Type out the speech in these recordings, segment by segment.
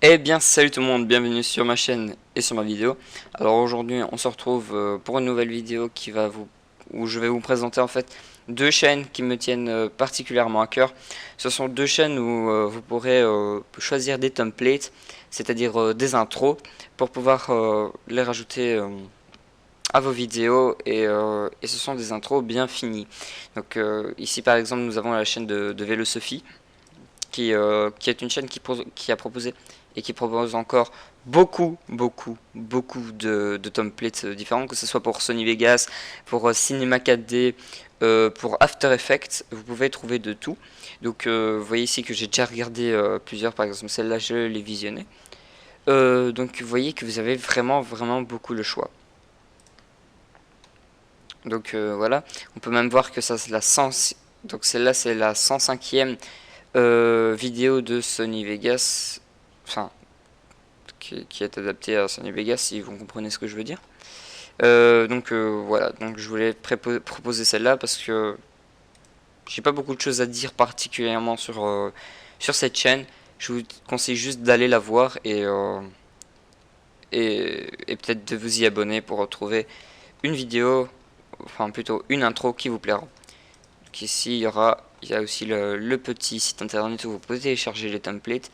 Eh bien salut tout le monde, bienvenue sur ma chaîne et sur ma vidéo. Alors aujourd'hui on se retrouve pour une nouvelle vidéo où je vais vous présenter en fait deux chaînes qui me tiennent particulièrement à cœur. Ce sont deux chaînes où vous pourrez choisir des templates, c'est-à-dire des intros, pour pouvoir les rajouter à vos vidéos et ce sont des intros bien finis. Donc ici par exemple nous avons la chaîne de Vélosophie qui est une chaîne qui a proposé et qui propose encore beaucoup de templates différents, que ce soit pour Sony Vegas, pour Cinema 4D, pour After Effects, vous pouvez trouver de tout. Donc vous voyez ici que j'ai déjà regardé plusieurs, par exemple celle-là je l'ai visionnée. Donc vous voyez que vous avez vraiment beaucoup le choix. Donc voilà, on peut même voir que ça c'est la 100, donc celle-là c'est la 105e vidéo de Sony Vegas, enfin qui est adaptée à Sony Vegas, si vous comprenez ce que je veux dire. Donc voilà, donc je voulais proposer celle-là parce que j'ai pas beaucoup de choses à dire particulièrement sur cette chaîne. Je vous conseille juste d'aller la voir et peut-être de vous y abonner pour retrouver une vidéo, enfin plutôt une intro qui vous plaira. Donc ici il y a aussi le petit site internet où vous pouvez télécharger les templates.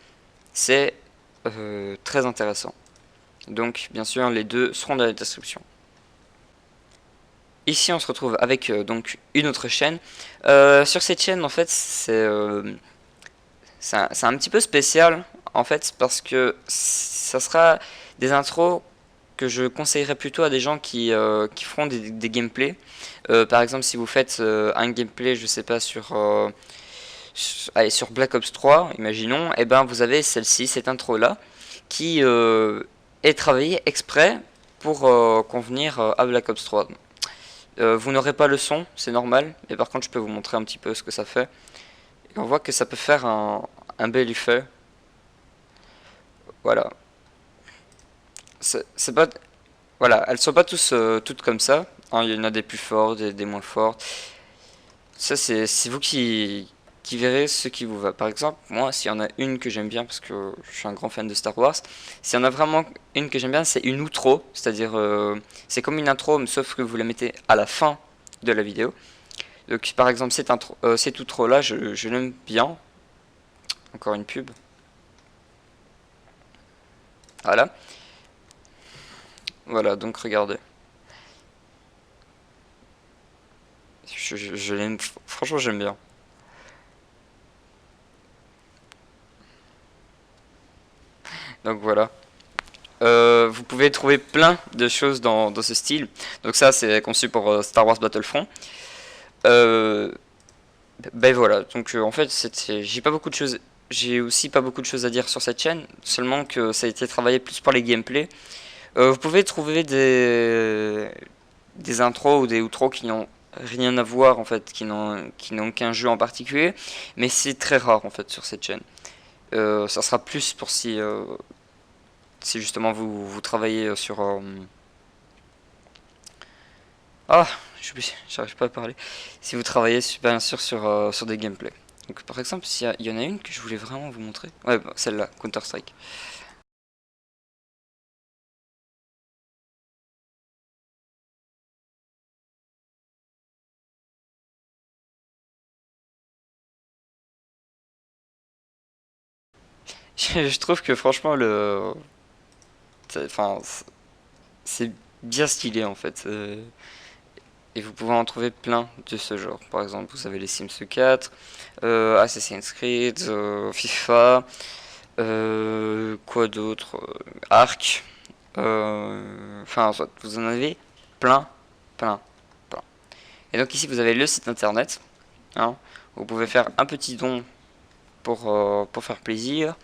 C'est très intéressant. Donc bien sûr les deux seront dans la description. Ici on se retrouve avec donc une autre chaîne. Sur cette chaîne en fait c'est un petit peu spécial en fait parce que ça sera des intros que je conseillerais plutôt à des gens qui feront des gameplays. Par exemple si vous faites un gameplay je sais pas allez, sur Black Ops 3 imaginons, et ben vous avez celle-ci, cette intro là qui est travaillée exprès pour convenir à Black Ops 3. Vous n'aurez pas le son, c'est normal, mais par contre je peux vous montrer un petit peu ce que ça fait. Et on voit que ça peut faire un bel effet. Voilà. C'est pas, voilà, elles sont pas toutes comme ça. Hein, il y en a des plus fortes, des moins fortes. Ça c'est vous qui verrez ce qui vous va. Par exemple, moi, s'il y en a une que j'aime bien, parce que je suis un grand fan de Star Wars, s'il y en a vraiment une que j'aime bien, c'est une outro, c'est-à-dire, c'est comme une intro, mais sauf que vous la mettez à la fin de la vidéo. Donc, par exemple, cette outro-là, je l'aime bien. Encore une pub. Voilà. Voilà, donc regardez. Je l'aime, franchement, j'aime bien. Donc voilà. Vous pouvez trouver plein de choses dans ce style. Donc ça c'est conçu pour Star Wars Battlefront. Ben voilà, donc en fait j'ai aussi pas beaucoup de choses à dire sur cette chaîne, seulement que ça a été travaillé plus pour les gameplays. Vous pouvez trouver des intros ou des outros qui n'ont rien à voir en fait, qui n'ont qu'un jeu en particulier, mais c'est très rare en fait sur cette chaîne. Ça sera plus pour si justement vous travaillez sur ah, j'arrive pas à parler. Si vous travaillez bien sûr sur des gameplays. Donc par exemple, il y en a une que je voulais vraiment vous montrer. Ouais, bah, celle-là, Counter-Strike. Je trouve que franchement enfin, c'est bien stylé en fait. Et vous pouvez en trouver plein de ce genre. Par exemple, vous avez les Sims 4, Assassin's Creed, FIFA, quoi d'autre, Ark. Enfin, vous en avez plein, plein, plein. Et donc ici, vous avez le site internet. Hein, vous pouvez faire un petit don pour faire plaisir.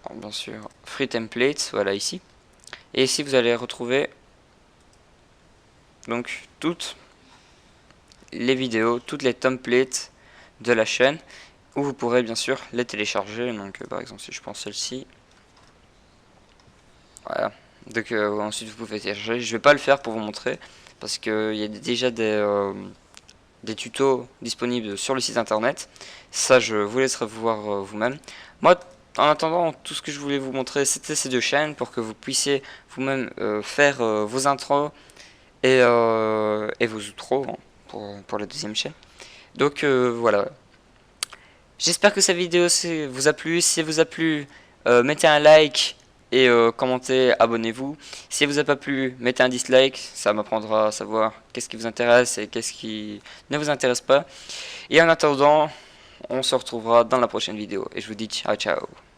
Alors, bien sûr, Free Templates, voilà ici. Et ici, vous allez retrouver donc toutes les vidéos, toutes les templates de la chaîne, où vous pourrez bien sûr les télécharger. Donc par exemple, si je prends celle-ci, voilà. Donc ensuite vous pouvez télécharger. Je vais pas le faire pour vous montrer parce qu'il y a déjà des tutos disponibles sur le site internet. Ça, je vous laisserai voir vous-même. Moi, en attendant, tout ce que je voulais vous montrer, c'était ces deux chaînes pour que vous puissiez vous-même faire vos intros et vos outros, hein, pour la deuxième chaîne. Donc voilà. J'espère que cette vidéo vous a plu. Si elle vous a plu, mettez un like et commentez, abonnez-vous. Si elle vous a pas plu, mettez un dislike. Ça m'apprendra à savoir qu'est-ce qui vous intéresse et qu'est-ce qui ne vous intéresse pas. Et en attendant, on se retrouvera dans la prochaine vidéo. Et je vous dis ciao ciao.